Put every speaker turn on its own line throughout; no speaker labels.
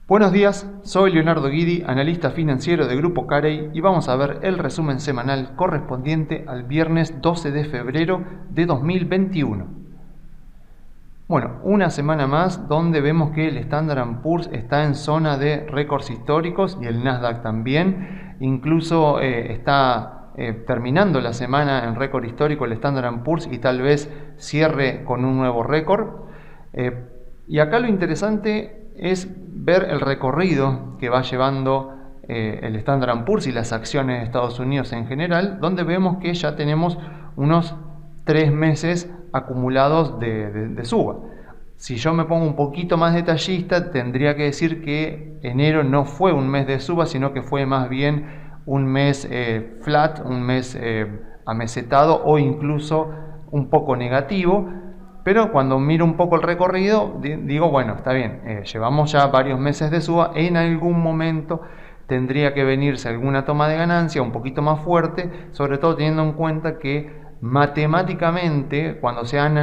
Buenos días, soy Leonardo Guidi, analista financiero de Grupo Carey y vamos a ver el resumen semanal correspondiente al viernes 12 de febrero de 2021. Bueno, una semana más donde vemos que el Standard & Poor's está en zona de récords históricos y el Nasdaq también, incluso está terminando la semana en récord histórico el Standard & Poor's y tal vez cierre con un nuevo récord. Y acá lo interesante es ver el recorrido que va llevando el Standard & Poor's y las acciones de Estados Unidos en general, donde vemos que ya tenemos unos 3 meses acumulados de suba. Si yo me pongo un poquito más detallista, tendría que decir que enero no fue un mes de suba, sino que fue más bien un mes flat, un mes amesetado o incluso un poco negativo. Pero cuando miro un poco el recorrido, digo, bueno, está bien, llevamos ya varios meses de suba, en algún momento tendría que venirse alguna toma de ganancia un poquito más fuerte, sobre todo teniendo en cuenta que matemáticamente, cuando se han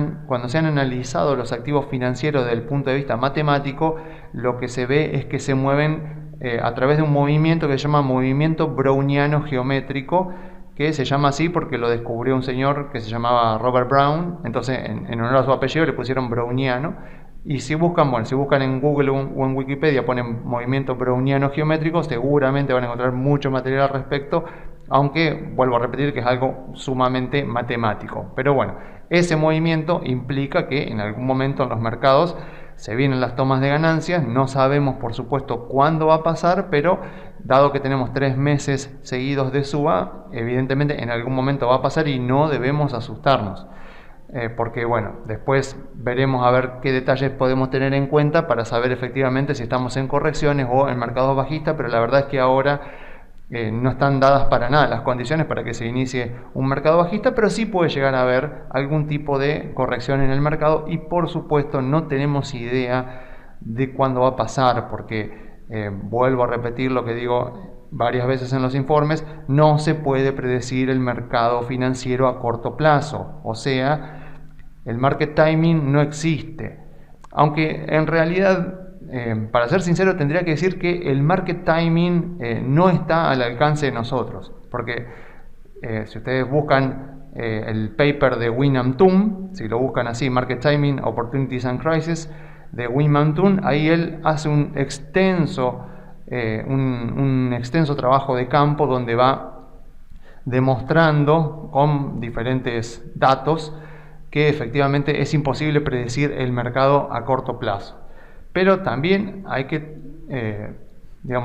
analizado los activos financieros desde el punto de vista matemático, lo que se ve es que se mueven a través de un movimiento que se llama movimiento browniano geométrico, que se llama así porque lo descubrió un señor que se llamaba Robert Brown, entonces en honor a su apellido le pusieron browniano. Y si buscan en Google o en Wikipedia ponen movimiento browniano geométrico, seguramente van a encontrar mucho material al respecto, aunque vuelvo a repetir que es algo sumamente matemático. Pero bueno, ese movimiento implica que en algún momento en los mercados se vienen las tomas de ganancias, no sabemos por supuesto cuándo va a pasar, pero dado que tenemos 3 meses seguidos de suba, evidentemente en algún momento va a pasar y no debemos asustarnos. Porque bueno, después veremos a ver qué detalles podemos tener en cuenta para saber efectivamente si estamos en correcciones o en mercados bajistas, pero la verdad es que ahora no están dadas para nada las condiciones para que se inicie un mercado bajista, pero sí puede llegar a haber algún tipo de corrección en el mercado y por supuesto no tenemos idea de cuándo va a pasar, porque vuelvo a repetir lo que digo varias veces en los informes, no se puede predecir el mercado financiero a corto plazo, o sea, el market timing no existe, aunque en realidad, para ser sincero, tendría que decir que el market timing no está al alcance de nosotros, porque si ustedes buscan el paper de Wynand Thum, si lo buscan así, Market Timing, Opportunities and Crisis, de Wynand Thum, ahí él hace un extenso trabajo de campo donde va demostrando con diferentes datos que efectivamente es imposible predecir el mercado a corto plazo. Pero también hay que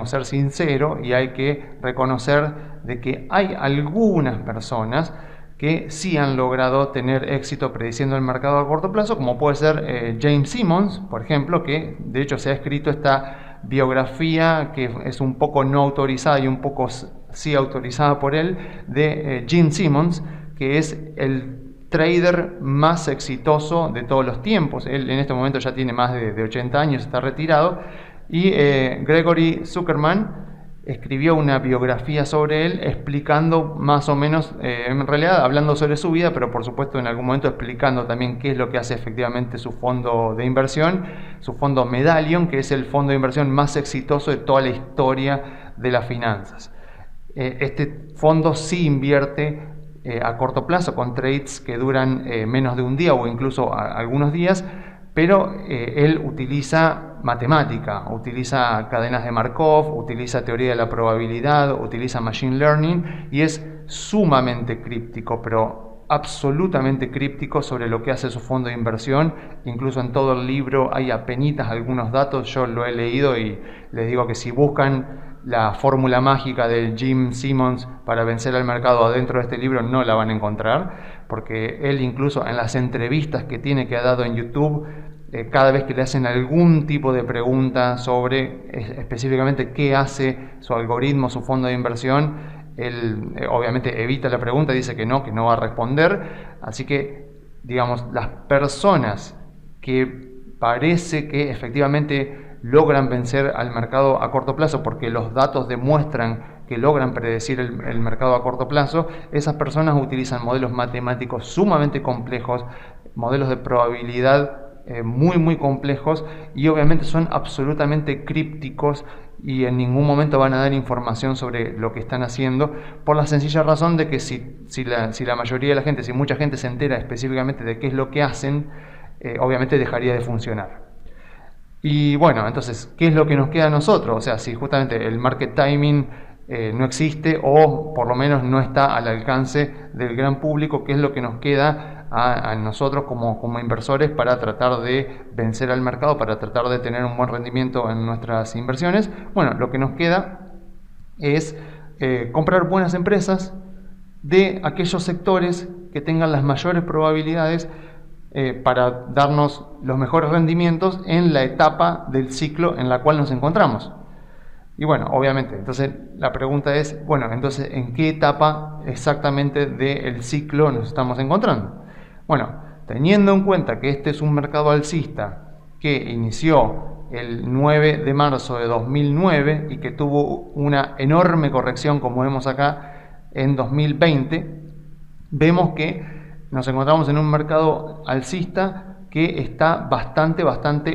ser sincero y hay que reconocer de que hay algunas personas que sí han logrado tener éxito prediciendo el mercado a corto plazo, como puede ser James Simons, por ejemplo, que de hecho se ha escrito esta biografía que es un poco no autorizada y un poco sí autorizada por él, de Gene Simmons, que es el trader más exitoso de todos los tiempos. Él en este momento ya tiene más de 80 años, está retirado, y Gregory Zuckerman escribió una biografía sobre él explicando más o menos, en realidad hablando sobre su vida, pero por supuesto en algún momento explicando también qué es lo que hace efectivamente su fondo de inversión, su fondo Medallion, que es el fondo de inversión más exitoso de toda la historia de las finanzas. Este fondo sí invierte a corto plazo con trades que duran menos de un día o incluso algunos días, pero él utiliza matemática, utiliza cadenas de Markov, utiliza teoría de la probabilidad, utiliza machine learning y es sumamente críptico, pero absolutamente críptico sobre lo que hace su fondo de inversión. Incluso en todo el libro hay apenitas algunos datos, yo lo he leído y les digo que si buscan la fórmula mágica de Jim Simons para vencer al mercado adentro de este libro no la van a encontrar, porque él incluso en las entrevistas que ha dado en YouTube, cada vez que le hacen algún tipo de pregunta sobre específicamente qué hace su algoritmo, su fondo de inversión, él obviamente evita la pregunta, dice que no va a responder. Así que, digamos, las personas que parece que efectivamente logran vencer al mercado a corto plazo porque los datos demuestran que logran predecir el mercado a corto plazo, esas personas utilizan modelos matemáticos sumamente complejos, modelos de probabilidad muy complejos y obviamente son absolutamente crípticos y en ningún momento van a dar información sobre lo que están haciendo, por la sencilla razón de que si la mayoría de la gente, si mucha gente se entera específicamente de qué es lo que hacen, obviamente dejaría de funcionar. Y bueno, entonces, ¿qué es lo que nos queda a nosotros? O sea, si justamente el market timing no existe o por lo menos no está al alcance del gran público, ¿qué es lo que nos queda a nosotros como inversores para tratar de vencer al mercado, para tratar de tener un buen rendimiento en nuestras inversiones? Bueno, lo que nos queda es comprar buenas empresas de aquellos sectores que tengan las mayores probabilidades para darnos los mejores rendimientos en la etapa del ciclo en la cual nos encontramos. Y bueno, obviamente, entonces la pregunta es, bueno, entonces, ¿en qué etapa exactamente del ciclo nos estamos encontrando? Bueno, teniendo en cuenta que este es un mercado alcista que inició el 9 de marzo de 2009 y que tuvo una enorme corrección, como vemos acá, en 2020, vemos que nos encontramos en un mercado alcista que está bastante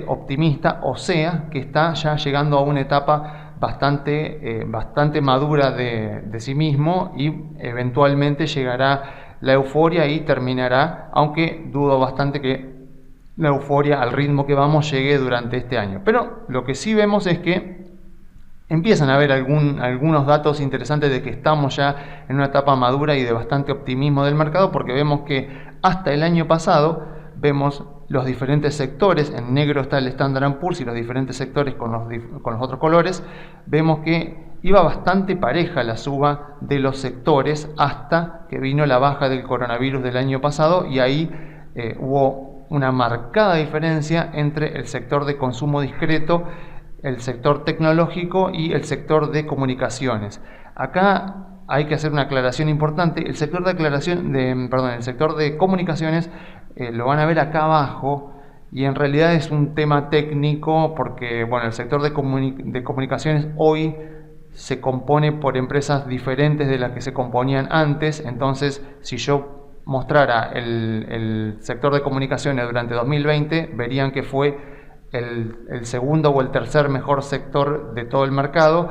optimista, o sea, que está ya llegando a una etapa bastante madura de sí mismo y eventualmente llegará la euforia y terminará, aunque dudo bastante que la euforia al ritmo que vamos llegue durante este año. Pero lo que sí vemos es que empiezan a haber algunos datos interesantes de que estamos ya en una etapa madura y de bastante optimismo del mercado, porque vemos que hasta el año pasado vemos los diferentes sectores, en negro está el Standard & Poor's y los diferentes sectores con los otros colores, vemos que iba bastante pareja la suba de los sectores hasta que vino la baja del coronavirus del año pasado y ahí hubo una marcada diferencia entre el sector de consumo discreto, el sector tecnológico y el sector de comunicaciones. Acá hay que hacer una aclaración importante. El sector el sector de comunicaciones lo van a ver acá abajo y en realidad es un tema técnico porque bueno, el sector de comunicaciones hoy se compone por empresas diferentes de las que se componían antes. Entonces, si yo mostrara el sector de comunicaciones durante 2020, verían que fue el segundo o el tercer mejor sector de todo el mercado,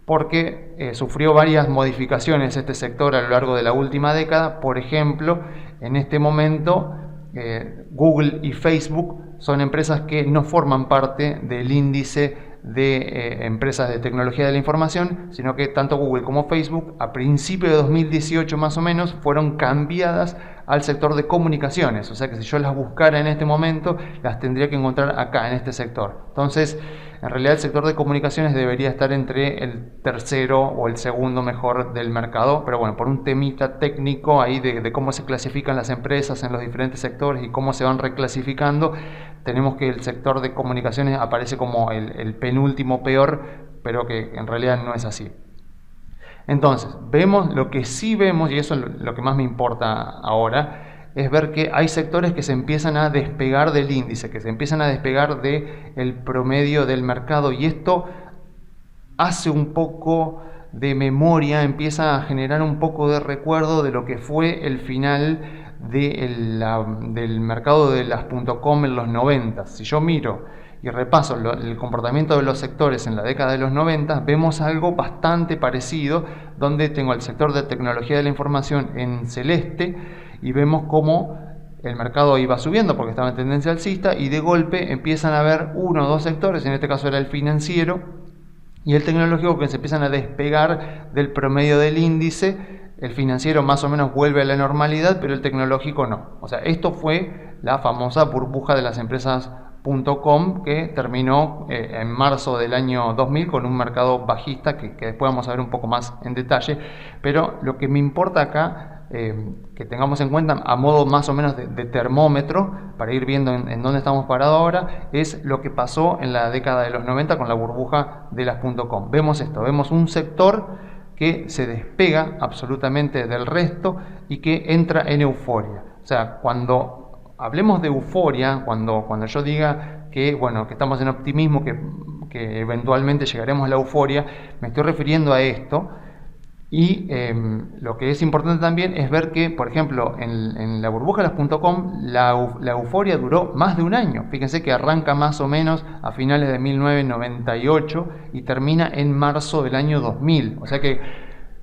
porque sufrió varias modificaciones este sector a lo largo de la última década. Por ejemplo, en este momento Google y Facebook son empresas que no forman parte del índice de empresas de tecnología de la información, sino que tanto Google como Facebook a principios de 2018 más o menos fueron cambiadas al sector de comunicaciones. O sea que si yo las buscara en este momento, las tendría que encontrar acá en este sector. Entonces, en realidad el sector de comunicaciones debería estar entre el tercero o el segundo mejor del mercado, pero bueno, por un temita técnico ahí de cómo se clasifican las empresas en los diferentes sectores y cómo se van reclasificando, tenemos que el sector de comunicaciones aparece como el penúltimo peor, pero que en realidad no es así. Entonces, vemos lo que sí vemos, y eso es lo que más me importa ahora, es ver que hay sectores que se empiezan a despegar del índice, que se empiezan a despegar del promedio del mercado, y esto hace un poco de memoria, empieza a generar un poco de recuerdo de lo que fue el final del mercado de las .com en los 90. Si yo miro y repaso el comportamiento de los sectores en la década de los 90, vemos algo bastante parecido, donde tengo el sector de tecnología de la información en celeste y vemos cómo el mercado iba subiendo porque estaba en tendencia alcista y de golpe empiezan a haber uno o dos sectores, en este caso era el financiero y el tecnológico, que se empiezan a despegar del promedio del índice. El financiero más o menos vuelve a la normalidad, pero el tecnológico no. O sea, esto fue la famosa burbuja de las empresas .com, que terminó en marzo del año 2000 con un mercado bajista que después vamos a ver un poco más en detalle. Pero lo que me importa acá, que tengamos en cuenta a modo más o menos de termómetro para ir viendo en dónde estamos parados ahora, es lo que pasó en la década de los 90 con la burbuja de las .com. Vemos esto, vemos un sector que se despega absolutamente del resto y que entra en euforia. O sea, cuando hablemos de euforia, cuando yo diga que, bueno, que estamos en optimismo, que eventualmente llegaremos a la euforia, me estoy refiriendo a esto. Y lo que es importante también es ver que, por ejemplo, en la burbuja de las.com la euforia duró más de un año. Fíjense que arranca más o menos a finales de 1998 y termina en marzo del año 2000. O sea que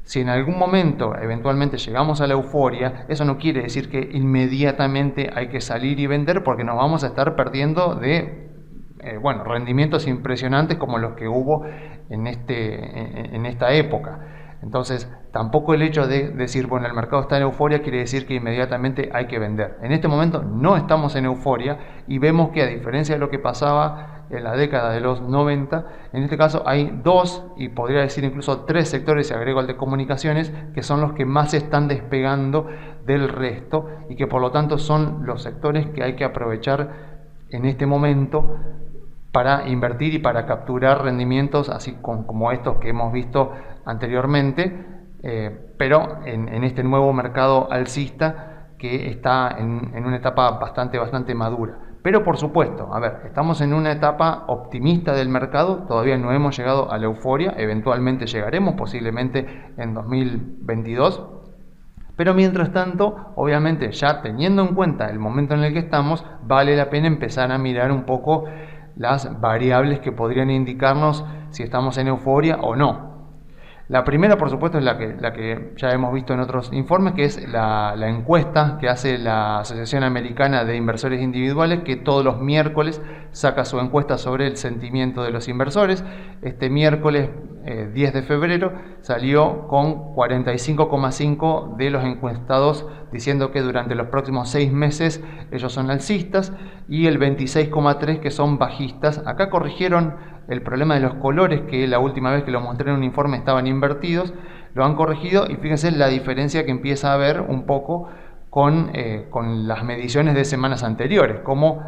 si en algún momento eventualmente llegamos a la euforia, eso no quiere decir que inmediatamente hay que salir y vender, porque nos vamos a estar perdiendo de rendimientos impresionantes como los que hubo en esta época. Entonces, tampoco el hecho de decir, bueno, el mercado está en euforia quiere decir que inmediatamente hay que vender. En este momento no estamos en euforia y vemos que, a diferencia de lo que pasaba en la década de los 90, en este caso hay dos, y podría decir incluso tres sectores, y agrego el de comunicaciones, que son los que más se están despegando del resto y que por lo tanto son los sectores que hay que aprovechar en este momento para invertir y para capturar rendimientos así como estos que hemos visto anteriormente, pero en este nuevo mercado alcista que está en una etapa bastante madura. Pero por supuesto, a ver, estamos en una etapa optimista del mercado, todavía no hemos llegado a la euforia, eventualmente llegaremos, posiblemente en 2022. Pero mientras tanto, obviamente, ya teniendo en cuenta el momento en el que estamos, vale la pena empezar a mirar un poco las variables que podrían indicarnos si estamos en euforia o no. La primera, por supuesto, es la que ya hemos visto en otros informes, que es la encuesta que hace la Asociación Americana de Inversores Individuales, que todos los miércoles saca su encuesta sobre el sentimiento de los inversores. Este miércoles 10 de febrero salió con 45,5 de los encuestados diciendo que durante los próximos 6 meses ellos son alcistas, y el 26,3 que son bajistas. Acá corrigieron el problema de los colores, que la última vez que lo mostré en un informe estaban invertidos, lo han corregido, y fíjense la diferencia que empieza a haber un poco con las mediciones de semanas anteriores, como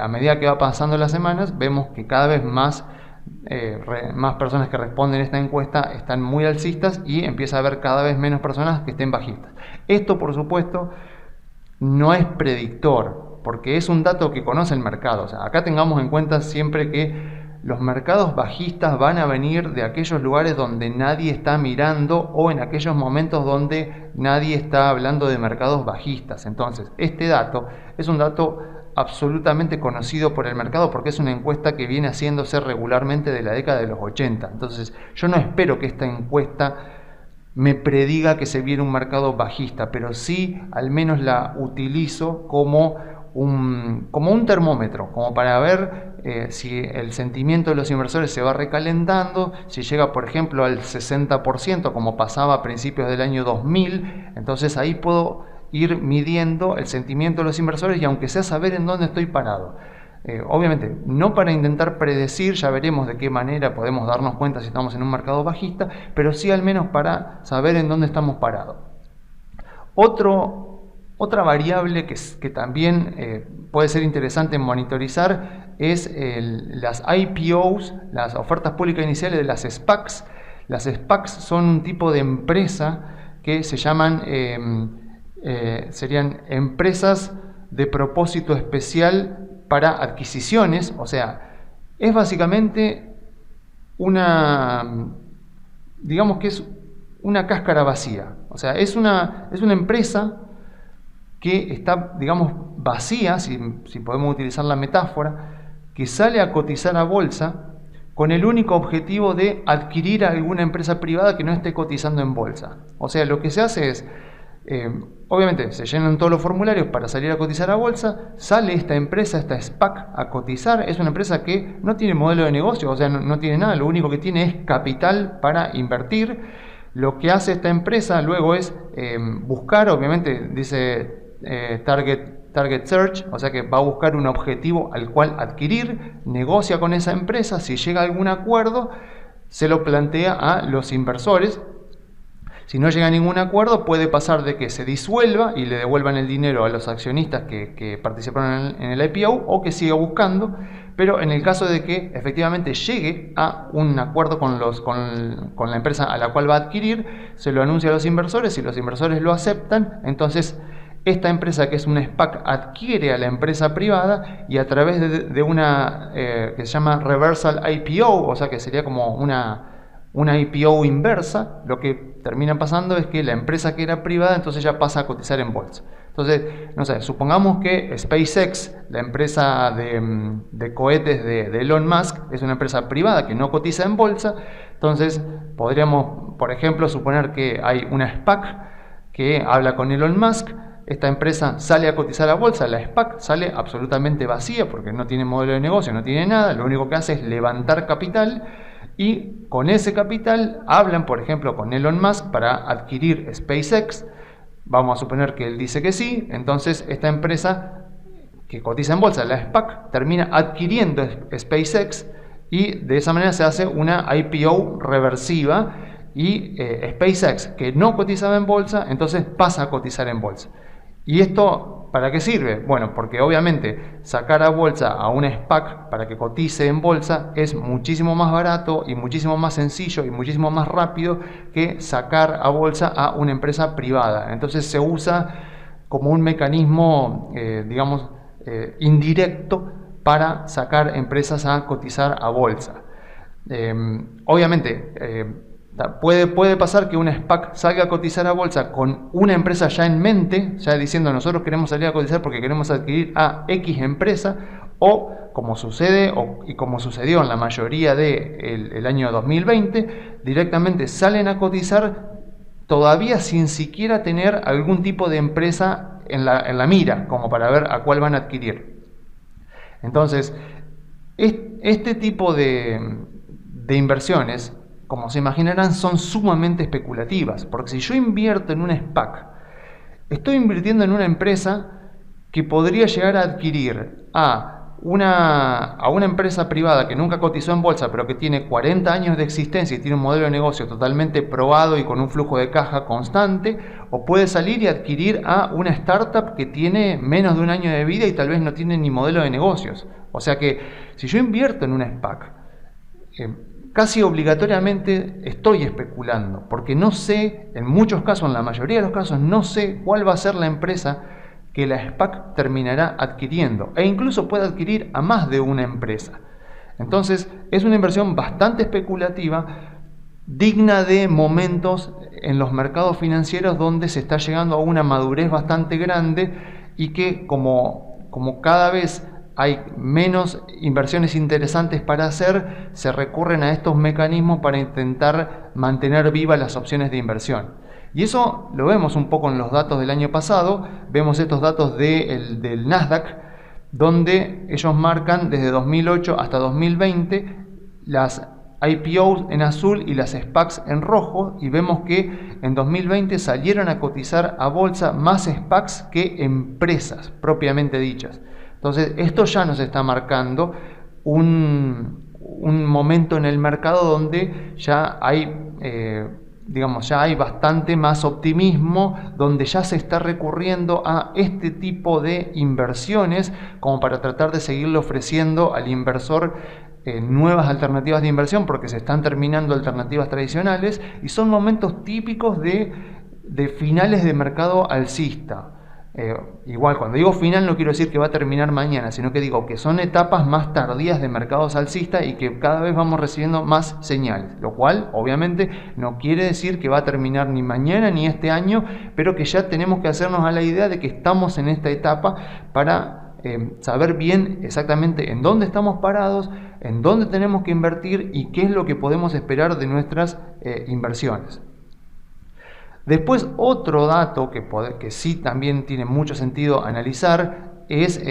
a medida que va pasando las semanas vemos que cada vez más personas que responden a esta encuesta están muy alcistas y empieza a haber cada vez menos personas que estén bajistas. Esto, por supuesto, no es predictor, porque es un dato que conoce el mercado. O sea, acá tengamos en cuenta siempre que los mercados bajistas van a venir de aquellos lugares donde nadie está mirando o en aquellos momentos donde nadie está hablando de mercados bajistas. Entonces, este dato es un dato absolutamente conocido por el mercado, porque es una encuesta que viene haciéndose regularmente de la década de los 80. Entonces, yo no espero que esta encuesta me prediga que se viene un mercado bajista, pero sí al menos la utilizo como un termómetro, como para ver si el sentimiento de los inversores se va recalentando, si llega por ejemplo al 60%, como pasaba a principios del año 2000, entonces ahí puedo ir midiendo el sentimiento de los inversores, y aunque sea saber en dónde estoy parado. Obviamente, no para intentar predecir, ya veremos de qué manera podemos darnos cuenta si estamos en un mercado bajista, pero sí al menos para saber en dónde estamos parados. Otra variable que también puede ser interesante monitorizar es las IPOs, las ofertas públicas iniciales de las SPACs. Las SPACs son un tipo de empresa que se llaman, serían empresas de propósito especial para adquisiciones. O sea, es básicamente digamos que es una cáscara vacía. O sea, es una empresa que está, digamos, vacía, si podemos utilizar la metáfora, que sale a cotizar a bolsa con el único objetivo de adquirir a alguna empresa privada que no esté cotizando en bolsa. O sea, lo que se hace es, obviamente, se llenan todos los formularios para salir a cotizar a bolsa, sale esta empresa, esta SPAC, a cotizar. Es una empresa que no tiene modelo de negocio, o sea, no tiene nada, lo único que tiene es capital para invertir. Lo que hace esta empresa luego es buscar, obviamente, dice Target Search, o sea que va a buscar un objetivo al cual adquirir, negocia con esa empresa, si llega a algún acuerdo, se lo plantea a los inversores. Si no llega a ningún acuerdo, puede pasar de que se disuelva y le devuelvan el dinero a los accionistas que participaron en el IPO, o que siga buscando. Pero en el caso de que efectivamente llegue a un acuerdo con la empresa a la cual va a adquirir, se lo anuncia a los inversores. Si los inversores lo aceptan, entonces esta empresa, que es una SPAC, adquiere a la empresa privada, y a través de una que se llama Reversal IPO, o sea que sería como una IPO inversa, lo que termina pasando es que la empresa que era privada entonces ya pasa a cotizar en bolsa. Entonces, no sé, supongamos que SpaceX, la empresa de cohetes de Elon Musk, es una empresa privada que no cotiza en bolsa. Entonces, podríamos, por ejemplo, suponer que hay una SPAC que habla con Elon Musk. Esta empresa sale a cotizar a bolsa, la SPAC sale absolutamente vacía porque no tiene modelo de negocio, no tiene nada, lo único que hace es levantar capital y con ese capital hablan, por ejemplo, con Elon Musk para adquirir SpaceX. Vamos a suponer que él dice que sí, entonces esta empresa que cotiza en bolsa, la SPAC, termina adquiriendo SpaceX y de esa manera se hace una IPO reversiva y SpaceX, que no cotizaba en bolsa, entonces pasa a cotizar en bolsa. ¿Y esto para qué sirve? Bueno, porque obviamente sacar a bolsa a una SPAC para que cotice en bolsa es muchísimo más barato y muchísimo más sencillo y muchísimo más rápido que sacar a bolsa a una empresa privada. Entonces se usa como un mecanismo, digamos, indirecto para sacar empresas a cotizar a bolsa. Obviamente, puede pasar que una SPAC salga a cotizar a bolsa con una empresa ya en mente, ya diciendo nosotros queremos salir a cotizar porque queremos adquirir a X empresa, o como sucede y como sucedió en la mayoría del año 2020, directamente salen a cotizar todavía sin siquiera tener algún tipo de empresa en la mira, como para ver a cuál van a adquirir. Entonces, este tipo de inversiones, como se imaginarán, son sumamente especulativas, porque si yo invierto en una SPAC, estoy invirtiendo en una empresa que podría llegar a adquirir a una empresa privada que nunca cotizó en bolsa, pero que tiene 40 años de existencia y tiene un modelo de negocio totalmente probado y con un flujo de caja constante, o puede salir y adquirir a una startup que tiene menos de un año de vida y tal vez no tiene ni modelo de negocios. O sea que si yo invierto en una SPAC, casi obligatoriamente estoy especulando, porque no sé, en muchos casos, en la mayoría de los casos, no sé cuál va a ser la empresa que la SPAC terminará adquiriendo, e incluso puede adquirir a más de una empresa. Entonces, es una inversión bastante especulativa, digna de momentos en los mercados financieros donde se está llegando a una madurez bastante grande y que como cada vez hay menos inversiones interesantes para hacer, se recurren a estos mecanismos para intentar mantener vivas las opciones de inversión. Y eso lo vemos un poco en los datos del año pasado, vemos estos datos del Nasdaq, donde ellos marcan desde 2008 hasta 2020 las IPOs en azul y las SPACs en rojo, y vemos que en 2020 salieron a cotizar a bolsa más SPACs que empresas propiamente dichas. Entonces, esto ya nos está marcando un momento en el mercado donde ya hay, ya hay bastante más optimismo, donde ya se está recurriendo a este tipo de inversiones como para tratar de seguirle ofreciendo al inversor nuevas alternativas de inversión, porque se están terminando alternativas tradicionales y son momentos típicos de finales de mercado alcista. Igual, cuando digo final no quiero decir que va a terminar mañana, sino que digo que son etapas más tardías de mercados alcistas y que cada vez vamos recibiendo más señales, lo cual obviamente no quiere decir que va a terminar ni mañana ni este año, pero que ya tenemos que hacernos a la idea de que estamos en esta etapa para saber bien exactamente en dónde estamos parados, en dónde tenemos que invertir y qué es lo que podemos esperar de nuestras inversiones. Después, otro dato que sí también tiene mucho sentido analizar es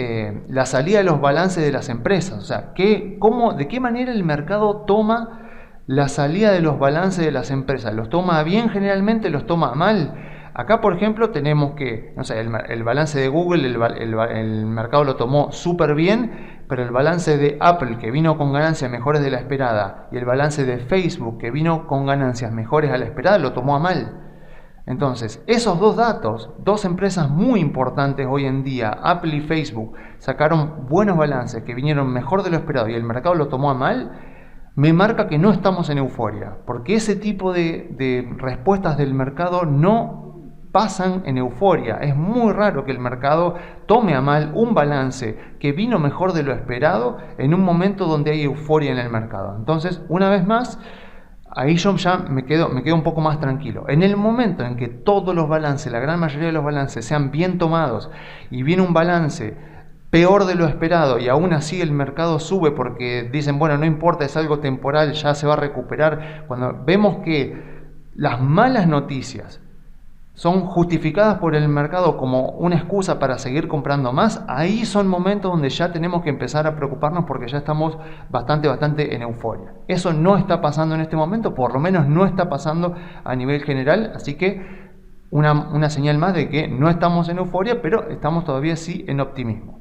la salida de los balances de las empresas. O sea, de qué manera el mercado toma la salida de los balances de las empresas. ¿Los toma bien generalmente? ¿Los toma mal? Acá, por ejemplo, tenemos que, no sé, el balance de Google, el mercado lo tomó súper bien, pero el balance de Apple, que vino con ganancias mejores de la esperada, y el balance de Facebook, que vino con ganancias mejores a la esperada, lo tomó a mal. Entonces, esos dos datos, dos empresas muy importantes hoy en día, Apple y Facebook, sacaron buenos balances que vinieron mejor de lo esperado y el mercado lo tomó a mal, me marca que no estamos en euforia, porque ese tipo de respuestas del mercado no pasan en euforia. Es muy raro que el mercado tome a mal un balance que vino mejor de lo esperado en un momento donde hay euforia en el mercado. Entonces, una vez más, ahí yo ya me quedo un poco más tranquilo. En el momento en que todos los balances, la gran mayoría de los balances sean bien tomados y viene un balance peor de lo esperado y aún así el mercado sube porque dicen, bueno, no importa, es algo temporal, ya se va a recuperar. Cuando vemos que las malas noticias son justificadas por el mercado como una excusa para seguir comprando más, ahí son momentos donde ya tenemos que empezar a preocuparnos porque ya estamos bastante en euforia. Eso no está pasando en este momento, por lo menos no está pasando a nivel general, así que una señal más de que no estamos en euforia, pero estamos todavía sí en optimismo.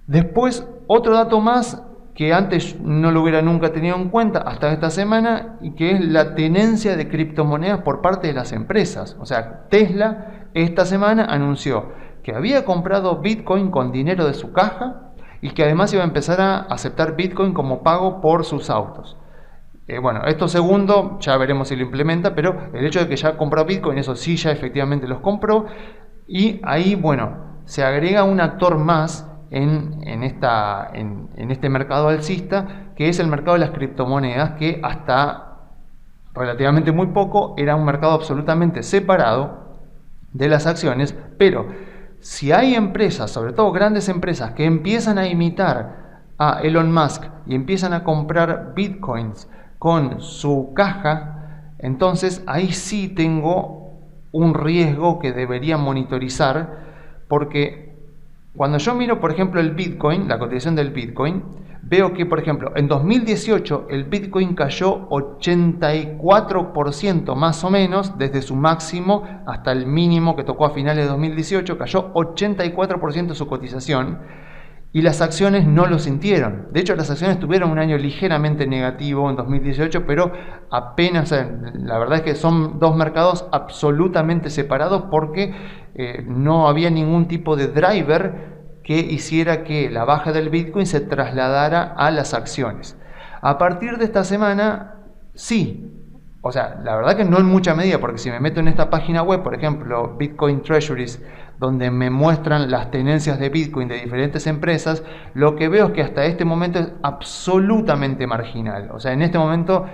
Después, otro dato más que antes no lo hubiera nunca tenido en cuenta hasta esta semana, y que es la tenencia de criptomonedas por parte de las empresas. O sea, Tesla esta semana anunció que había comprado Bitcoin con dinero de su caja y que además iba a empezar a aceptar Bitcoin como pago por sus autos. Bueno, esto segundo ya veremos si lo implementa, pero el hecho de que ya compró Bitcoin, eso sí, ya efectivamente los compró, y ahí, bueno, se agrega un actor más en este mercado alcista, que es el mercado de las criptomonedas, que hasta relativamente muy poco era un mercado absolutamente separado de las acciones. Pero si hay empresas, sobre todo grandes empresas, que empiezan a imitar a Elon Musk y empiezan a comprar bitcoins con su caja, entonces ahí sí tengo un riesgo que debería monitorizar, porque cuando yo miro, por ejemplo, el Bitcoin, la cotización del Bitcoin, veo que, por ejemplo, en 2018 el Bitcoin cayó 84% más o menos, desde su máximo hasta el mínimo que tocó a finales de 2018, cayó 84% su cotización, y las acciones no lo sintieron. De hecho, las acciones tuvieron un año ligeramente negativo en 2018, pero apenas, la verdad es que son dos mercados absolutamente separados, porque no había ningún tipo de driver que hiciera que la baja del Bitcoin se trasladara a las acciones. A partir de esta semana, sí. O sea, la verdad que no en mucha medida, porque si me meto en esta página web, por ejemplo, Bitcoin Treasuries, donde me muestran las tenencias de Bitcoin de diferentes empresas, lo que veo es que hasta este momento es absolutamente marginal. O sea, en este momento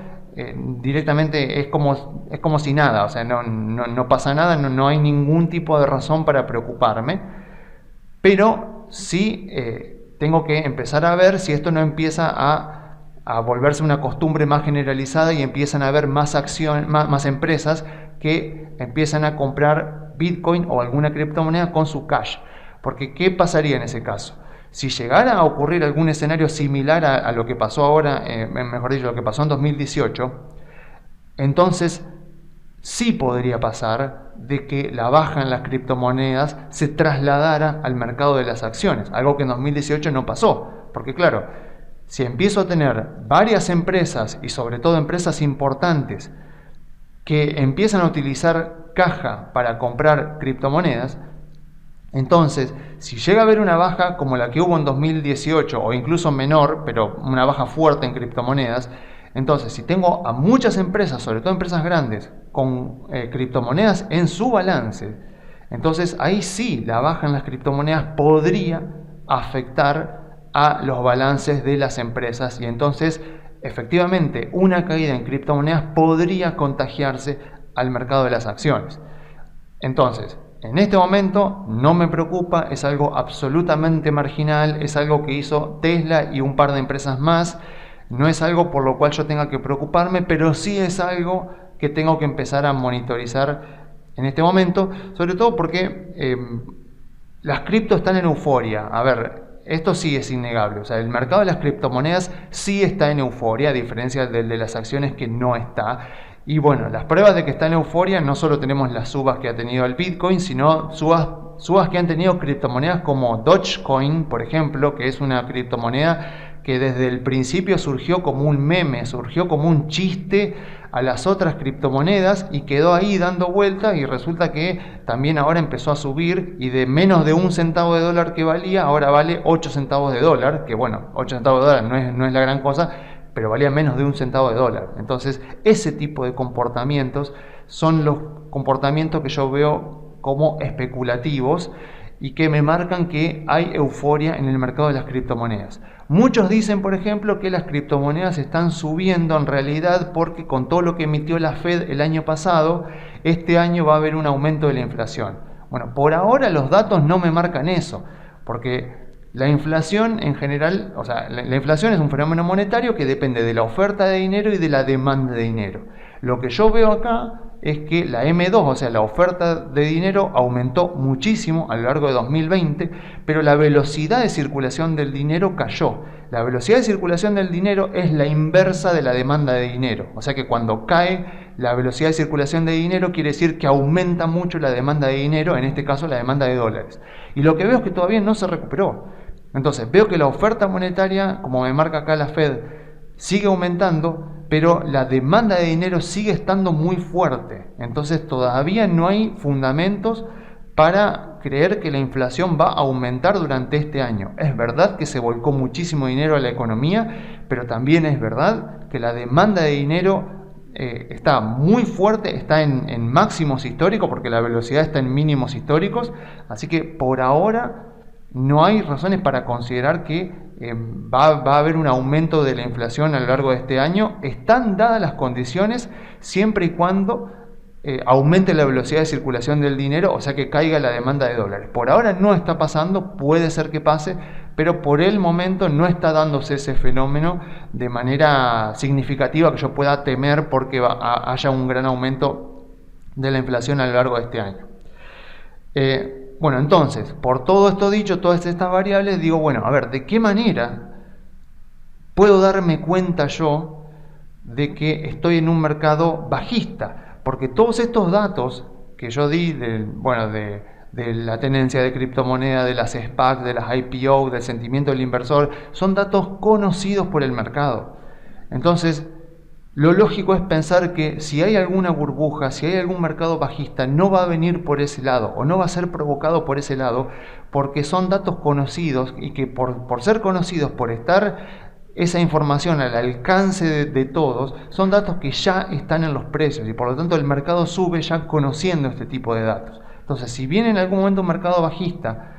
directamente es como si nada, o sea, no pasa nada, no hay ningún tipo de razón para preocuparme, pero sí tengo que empezar a ver si esto no empieza a volverse una costumbre más generalizada y empiezan a haber más empresas que empiezan a comprar Bitcoin o alguna criptomoneda con su cash. Porque ¿qué pasaría en ese caso? Si llegara a ocurrir algún escenario similar a lo que pasó ahora, mejor dicho, lo que pasó en 2018, entonces sí podría pasar de que la baja en las criptomonedas se trasladara al mercado de las acciones, algo que en 2018 no pasó. Porque claro, si empiezo a tener varias empresas, y sobre todo empresas importantes, que empiezan a utilizar caja para comprar criptomonedas, entonces, si llega a haber una baja como la que hubo en 2018, o incluso menor, pero una baja fuerte en criptomonedas, entonces si tengo a muchas empresas, sobre todo empresas grandes, con criptomonedas en su balance, entonces ahí sí la baja en las criptomonedas podría afectar a los balances de las empresas, y entonces efectivamente una caída en criptomonedas podría contagiarse al mercado de las acciones. Entonces, en este momento no me preocupa, es algo absolutamente marginal, es algo que hizo Tesla y un par de empresas más, no es algo por lo cual yo tenga que preocuparme, pero sí es algo que tengo que empezar a monitorizar en este momento, sobre todo porque las criptos están en euforia. A ver, esto sí es innegable, o sea, el mercado de las criptomonedas sí está en euforia, a diferencia del de las acciones, que no está. Y bueno, las pruebas de que está en euforia, no solo tenemos las subas que ha tenido el Bitcoin, sino subas que han tenido criptomonedas como Dogecoin, por ejemplo, que es una criptomoneda que desde el principio surgió como un meme, surgió como un chiste a las otras criptomonedas y quedó ahí dando vuelta, y resulta que también ahora empezó a subir, y de menos de $1 centavo que valía, ahora vale 8 centavos de dólar, que bueno, 8 centavos de dólar no es la gran cosa, pero valía menos de $1 centavo. Entonces, ese tipo de comportamientos son los comportamientos que yo veo como especulativos y que me marcan que hay euforia en el mercado de las criptomonedas. Muchos dicen, por ejemplo, que las criptomonedas están subiendo en realidad porque con todo lo que emitió la Fed el año pasado, este año va a haber un aumento de la inflación. Bueno, por ahora los datos no me marcan eso, porque la inflación en general, o sea, la inflación es un fenómeno monetario que depende de la oferta de dinero y de la demanda de dinero. Lo que yo veo acá es que la M2, o sea, la oferta de dinero, aumentó muchísimo a lo largo de 2020, pero la velocidad de circulación del dinero cayó. La velocidad de circulación del dinero es la inversa de la demanda de dinero. O sea que cuando cae la velocidad de circulación de dinero, quiere decir que aumenta mucho la demanda de dinero, en este caso la demanda de dólares. Y lo que veo es que todavía no se recuperó. Entonces, veo que la oferta monetaria, como me marca acá la Fed, sigue aumentando, pero la demanda de dinero sigue estando muy fuerte. Entonces, todavía no hay fundamentos para creer que la inflación va a aumentar durante este año. Es verdad que se volcó muchísimo dinero a la economía, pero también es verdad que la demanda de dinero está muy fuerte, está en máximos históricos, porque la velocidad está en mínimos históricos. Así que por ahora no hay razones para considerar que va a haber un aumento de la inflación a lo largo de este año. Están dadas las condiciones siempre y cuando aumente la velocidad de circulación del dinero, o sea que caiga la demanda de dólares. Por ahora no está pasando, puede ser que pase, pero por el momento no está dándose ese fenómeno de manera significativa que yo pueda temer porque haya un gran aumento de la inflación a lo largo de este año. Bueno, entonces, por todo esto dicho, todas estas variables, digo, bueno, a ver, ¿de qué manera puedo darme cuenta yo de que estoy en un mercado bajista? Porque todos estos datos que yo di, de la tenencia de criptomoneda, de las SPAC, de las IPO, del sentimiento del inversor, son datos conocidos por el mercado. Entonces, lo lógico es pensar que si hay alguna burbuja, si hay algún mercado bajista, no va a venir por ese lado o no va a ser provocado por ese lado, porque son datos conocidos y que por ser conocidos, por estar esa información al alcance de todos, son datos que ya están en los precios y por lo tanto el mercado sube ya conociendo este tipo de datos. Entonces, si viene en algún momento un mercado bajista,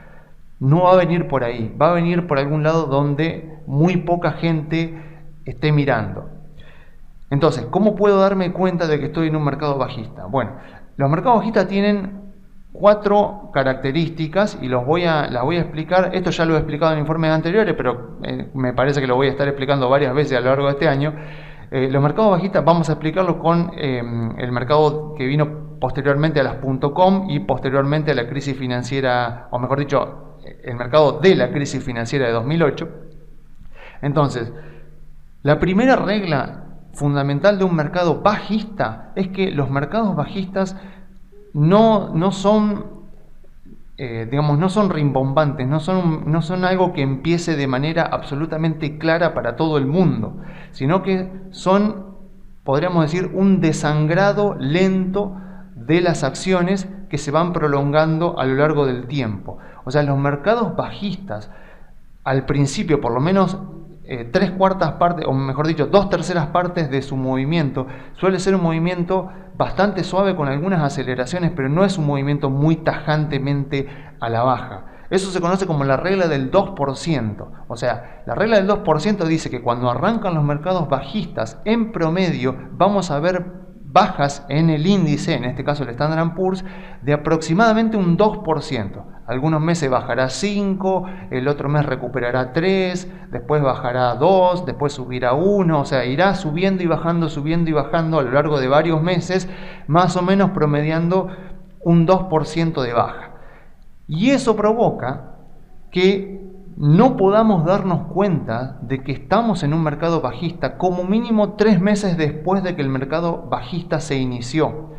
no va a venir por ahí, va a venir por algún lado donde muy poca gente esté mirando. Entonces, ¿cómo puedo darme cuenta de que estoy en un mercado bajista? Bueno, los mercados bajistas tienen 4 características y las voy a explicar. Esto ya lo he explicado en informes anteriores, pero me parece que lo voy a estar explicando varias veces a lo largo de este año. Los mercados bajistas vamos a explicarlo con el mercado que vino posteriormente a las .com y posteriormente a la crisis financiera, o mejor dicho, el mercado de la crisis financiera de 2008. Entonces, la primera regla fundamental de un mercado bajista es que los mercados bajistas no son rimbombantes, no son algo que empiece de manera absolutamente clara para todo el mundo, sino que son, podríamos decir, un desangrado lento de las acciones que se van prolongando a lo largo del tiempo. O sea, los mercados bajistas, al principio, por lo menos 3/4 partes, o mejor dicho, 2/3 partes de su movimiento, suele ser un movimiento bastante suave con algunas aceleraciones, pero no es un movimiento muy tajantemente a la baja. Eso se conoce como la regla del 2%. O sea, la regla del 2% dice que cuando arrancan los mercados bajistas, en promedio vamos a ver bajas en el índice, en este caso el Standard & Poor's, de aproximadamente un 2%. Algunos meses bajará 5, el otro mes recuperará 3, después bajará 2, después subirá 1, o sea, irá subiendo y bajando a lo largo de varios meses, más o menos promediando un 2% de baja. Y eso provoca que no podamos darnos cuenta de que estamos en un mercado bajista como mínimo 3 meses después de que el mercado bajista se inició.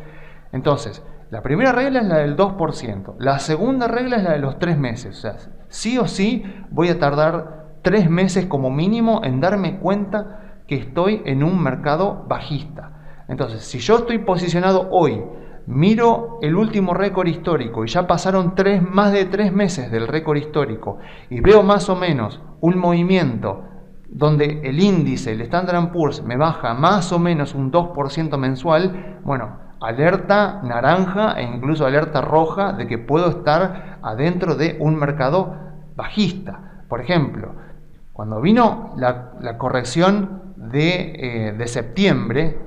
Entonces, la primera regla es la del 2%, la segunda regla es la de los 3 meses. O sea, sí o sí voy a tardar 3 meses como mínimo en darme cuenta que estoy en un mercado bajista. Entonces, si yo estoy posicionado hoy, miro el último récord histórico y ya pasaron más de 3 meses del récord histórico y veo más o menos un movimiento donde el índice, el Standard & Poor's, me baja más o menos un 2% mensual, bueno, alerta naranja e incluso alerta roja de que puedo estar adentro de un mercado bajista. Por ejemplo, Cuando vino la corrección de septiembre,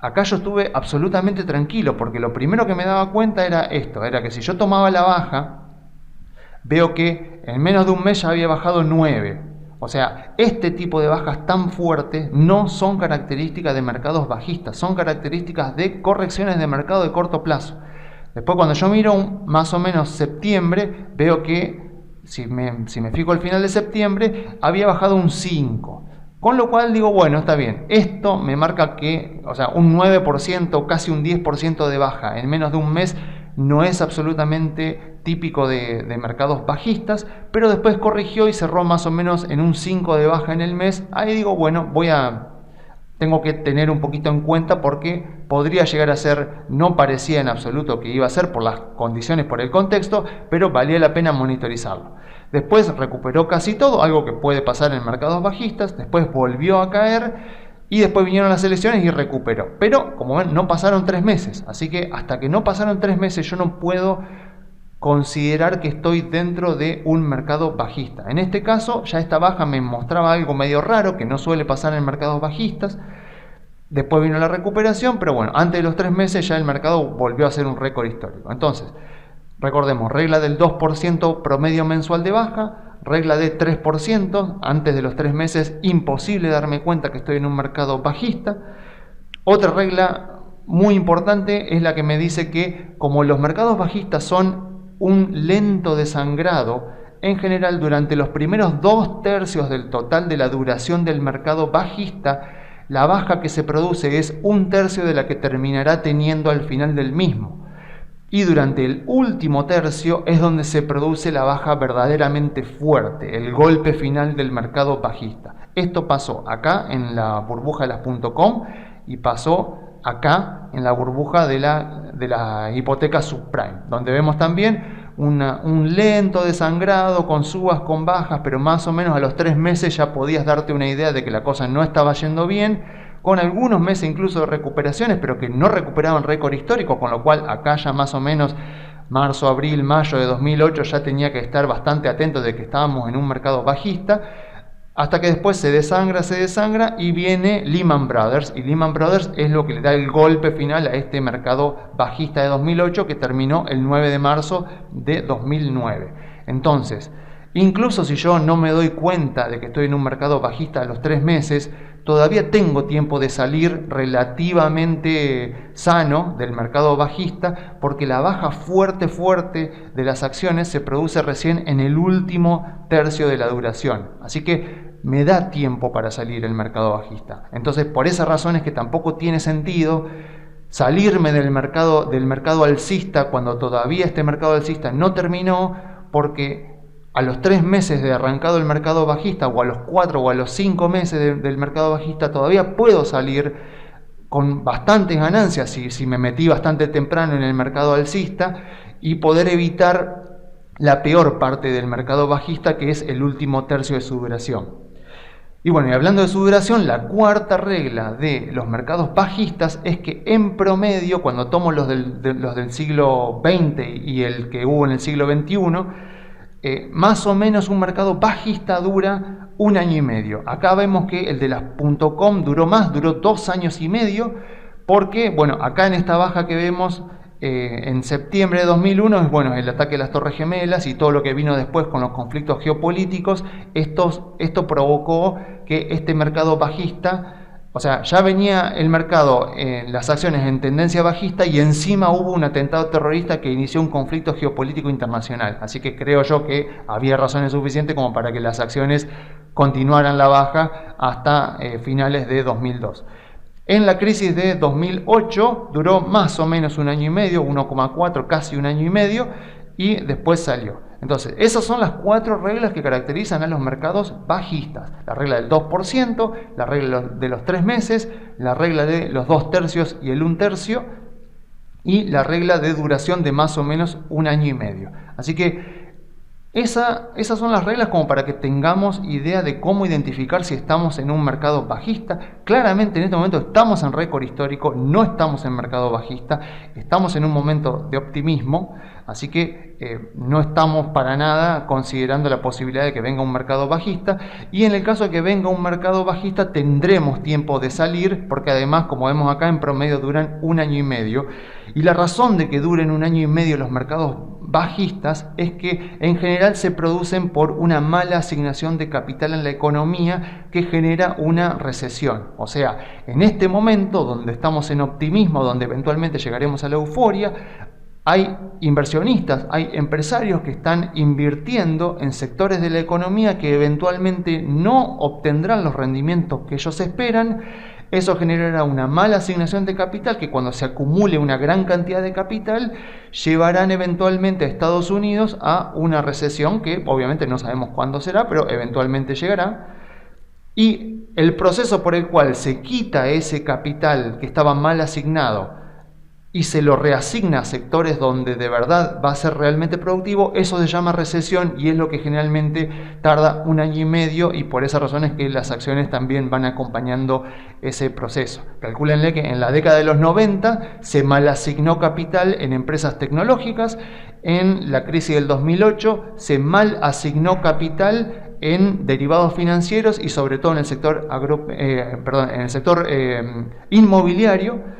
acá yo estuve absolutamente tranquilo, porque lo primero que me daba cuenta era esto, era que si yo tomaba la baja, veo que en menos de un mes ya había bajado 9. O sea, este tipo de bajas tan fuertes no son características de mercados bajistas, son características de correcciones de mercado de corto plazo. Después, cuando yo miro más o menos septiembre, veo que, si me fijo al final de septiembre, había bajado un 5. Con lo cual digo, bueno, está bien, esto me marca que, o sea, un 9%, casi un 10% de baja en menos de un mes no es absolutamente típico de mercados bajistas, pero después corrigió y cerró más o menos en un 5 de baja en el mes. Ahí digo, bueno, tengo que tener un poquito en cuenta porque podría llegar a ser, no parecía en absoluto que iba a ser por las condiciones, por el contexto, pero valía la pena monitorizarlo. Después recuperó casi todo, algo que puede pasar en mercados bajistas, después volvió a caer y después vinieron las elecciones y recuperó. Pero, como ven, no pasaron 3 meses, así que hasta que no pasaron 3 meses yo no puedo considerar que estoy dentro de un mercado bajista. En este caso, ya esta baja me mostraba algo medio raro que no suele pasar en mercados bajistas. Después vino la recuperación, pero bueno, antes de los 3 meses ya el mercado volvió a ser un récord histórico. Entonces, recordemos, regla del 2% promedio mensual de baja, regla de 3%, antes de los 3 meses imposible darme cuenta que estoy en un mercado bajista. Otra regla muy importante es la que me dice que como los mercados bajistas son un lento desangrado, en general durante los primeros 2/3 del total de la duración del mercado bajista, la baja que se produce es 1/3 de la que terminará teniendo al final del mismo. Y durante el último tercio es donde se produce la baja verdaderamente fuerte, el golpe final del mercado bajista. Esto pasó acá en la burbuja de las .com y pasó acá en la burbuja de la hipoteca subprime, donde vemos también un lento desangrado con subas, con bajas, pero más o menos a los 3 meses ya podías darte una idea de que la cosa no estaba yendo bien, con algunos meses incluso de recuperaciones, pero que no recuperaban récord histórico, con lo cual acá ya más o menos marzo, abril, mayo de 2008 ya tenía que estar bastante atento de que estábamos en un mercado bajista, hasta que después se desangra y viene Lehman Brothers, y Lehman Brothers es lo que le da el golpe final a este mercado bajista de 2008 que terminó el 9 de marzo de 2009. Entonces, incluso si yo no me doy cuenta de que estoy en un mercado bajista a los 3 meses, todavía tengo tiempo de salir relativamente sano del mercado bajista, porque la baja fuerte de las acciones se produce recién en el último tercio de la duración. Así que me da tiempo para salir del mercado bajista. Entonces, por esa razón es que tampoco tiene sentido salirme del mercado alcista cuando todavía este mercado alcista no terminó, porque a los 3 meses de arrancado el mercado bajista, o a los 4 o a los 5 meses del mercado bajista, todavía puedo salir con bastantes ganancias si me metí bastante temprano en el mercado alcista y poder evitar la peor parte del mercado bajista, que es el último tercio de su duración. Y bueno, y hablando de su duración, la cuarta regla de los mercados bajistas es que en promedio, cuando tomo los del siglo XX y el que hubo en el siglo XXI, más o menos un mercado bajista dura 1 año y medio. Acá vemos que el de las .com duró más, duró 2 años y medio, porque, bueno, acá en esta baja que vemos en septiembre de 2001, es bueno, el ataque de las Torres Gemelas y todo lo que vino después con los conflictos geopolíticos. Esto provocó que este mercado bajista, o sea, ya venía el mercado, las acciones en tendencia bajista, y encima hubo un atentado terrorista que inició un conflicto geopolítico internacional. Así que creo yo que había razones suficientes como para que las acciones continuaran la baja hasta finales de 2002. En la crisis de 2008 duró más o menos 1 año y medio, 1,4, casi 1 año y medio, y después salió. Entonces, esas son las 4 reglas que caracterizan a los mercados bajistas. La regla del 2%, la regla de los 3 meses, la regla de los 2/3 y el 1/3, y la regla de duración de más o menos 1 año y medio. Así que esas son las reglas como para que tengamos idea de cómo identificar si estamos en un mercado bajista. Claramente en este momento estamos en récord histórico, no estamos en mercado bajista, estamos en un momento de optimismo. Así que no estamos para nada considerando la posibilidad de que venga un mercado bajista, y en el caso de que venga un mercado bajista tendremos tiempo de salir, porque además, como vemos acá, en promedio duran 1 año y medio, y la razón de que duren 1 año y medio los mercados bajistas es que en general se producen por una mala asignación de capital en la economía que genera una recesión. O sea, en este momento donde estamos en optimismo, donde eventualmente llegaremos a la euforia, hay inversionistas, hay empresarios que están invirtiendo en sectores de la economía que eventualmente no obtendrán los rendimientos que ellos esperan. Eso generará una mala asignación de capital que, cuando se acumule una gran cantidad de capital, llevarán eventualmente a Estados Unidos a una recesión que obviamente no sabemos cuándo será, pero eventualmente llegará. Y el proceso por el cual se quita ese capital que estaba mal asignado y se lo reasigna a sectores donde de verdad va a ser realmente productivo, eso se llama recesión, y es lo que generalmente tarda 1 año y medio, y por esa razón es que las acciones también van acompañando ese proceso. Calcúlenle que en la década de los 90 se mal asignó capital en empresas tecnológicas, en la crisis del 2008 se mal asignó capital en derivados financieros y sobre todo en el sector, inmobiliario.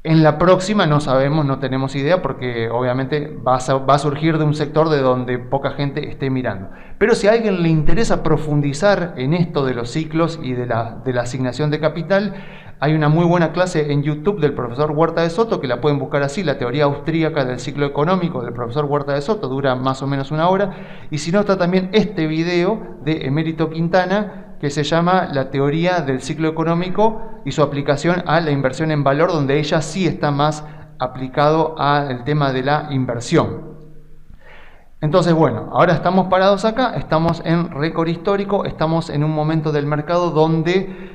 En la próxima no sabemos, no tenemos idea, porque obviamente va a surgir de un sector de donde poca gente esté mirando. Pero si a alguien le interesa profundizar en esto de los ciclos y de la asignación de capital, hay una muy buena clase en YouTube del profesor Huerta de Soto, que la pueden buscar así, la teoría austríaca del ciclo económico del profesor Huerta de Soto, dura más o menos 1 hora. Y si no, está también este video de Emérito Quintana, que se llama La teoría del ciclo económico y su aplicación a la inversión en valor, donde ella sí está más aplicado al tema de la inversión. Entonces, bueno, ahora estamos parados acá, estamos en récord histórico, estamos en un momento del mercado donde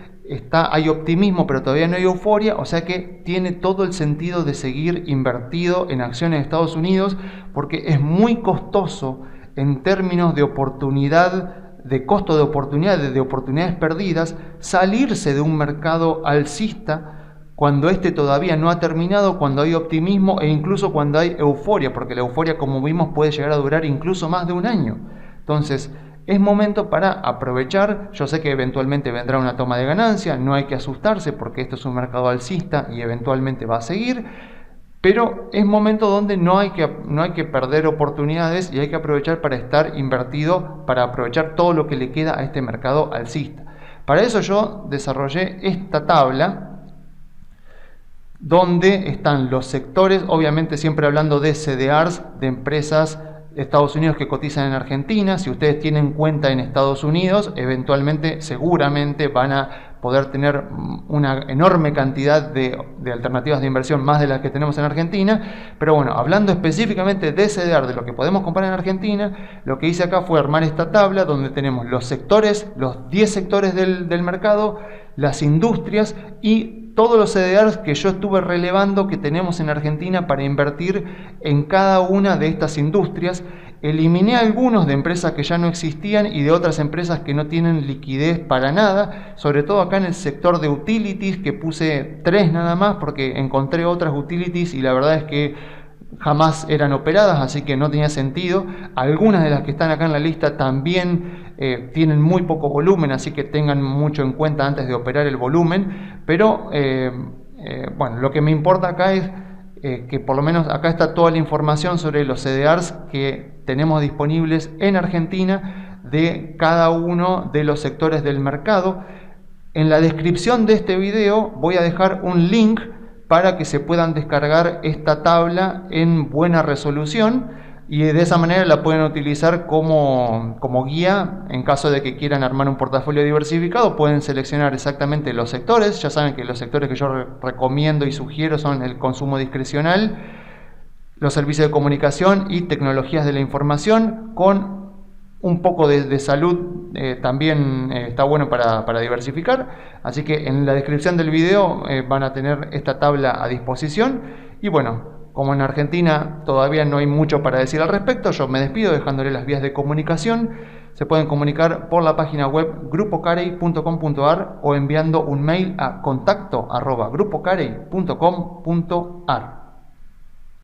hay optimismo, pero todavía no hay euforia, o sea que tiene todo el sentido de seguir invertido en acciones de Estados Unidos, porque es muy costoso en términos de oportunidad, de costo de oportunidades, de oportunidades perdidas, salirse de un mercado alcista cuando este todavía no ha terminado, cuando hay optimismo e incluso cuando hay euforia, porque la euforia, como vimos, puede llegar a durar incluso más de 1 año. Entonces, es momento para aprovechar. Yo sé que eventualmente vendrá una toma de ganancia, no hay que asustarse porque esto es un mercado alcista y eventualmente va a seguir, pero es momento donde no hay que perder oportunidades y hay que aprovechar para estar invertido, para aprovechar todo lo que le queda a este mercado alcista. Para eso yo desarrollé esta tabla donde están los sectores, obviamente siempre hablando de CDRs, de empresas de Estados Unidos que cotizan en Argentina. Si ustedes tienen cuenta en Estados Unidos, eventualmente, seguramente van a poder tener una enorme cantidad de alternativas de inversión, más de las que tenemos en Argentina. Pero bueno, hablando específicamente de CDR, de lo que podemos comprar en Argentina, lo que hice acá fue armar esta tabla donde tenemos los sectores, los 10 sectores del mercado, las industrias y todos los CDRs que yo estuve relevando que tenemos en Argentina para invertir en cada una de estas industrias. Eliminé algunos de empresas que ya no existían y de otras empresas que no tienen liquidez para nada, sobre todo acá en el sector de utilities, que puse 3 nada más porque encontré otras utilities y la verdad es que jamás eran operadas, así que no tenía sentido. Algunas de las que están acá en la lista también tienen muy poco volumen, así que tengan mucho en cuenta antes de operar el volumen. Pero bueno, lo que me importa acá es que por lo menos acá está toda la información sobre los CDRs que tenemos disponibles en Argentina de cada uno de los sectores del mercado. En la descripción de este video voy a dejar un link para que se puedan descargar esta tabla en buena resolución y de esa manera la pueden utilizar como guía en caso de que quieran armar un portafolio diversificado. Pueden seleccionar exactamente los sectores. Ya saben que los sectores que yo recomiendo y sugiero son el consumo discrecional, los servicios de comunicación y tecnologías de la información, con un poco de salud también está bueno para diversificar. Así que en la descripción del video van a tener esta tabla a disposición. Y bueno, como en Argentina todavía no hay mucho para decir al respecto, yo me despido dejándole las vías de comunicación. Se pueden comunicar por la página web grupocarey.com.ar o enviando un mail a contacto@grupocarey.com.ar.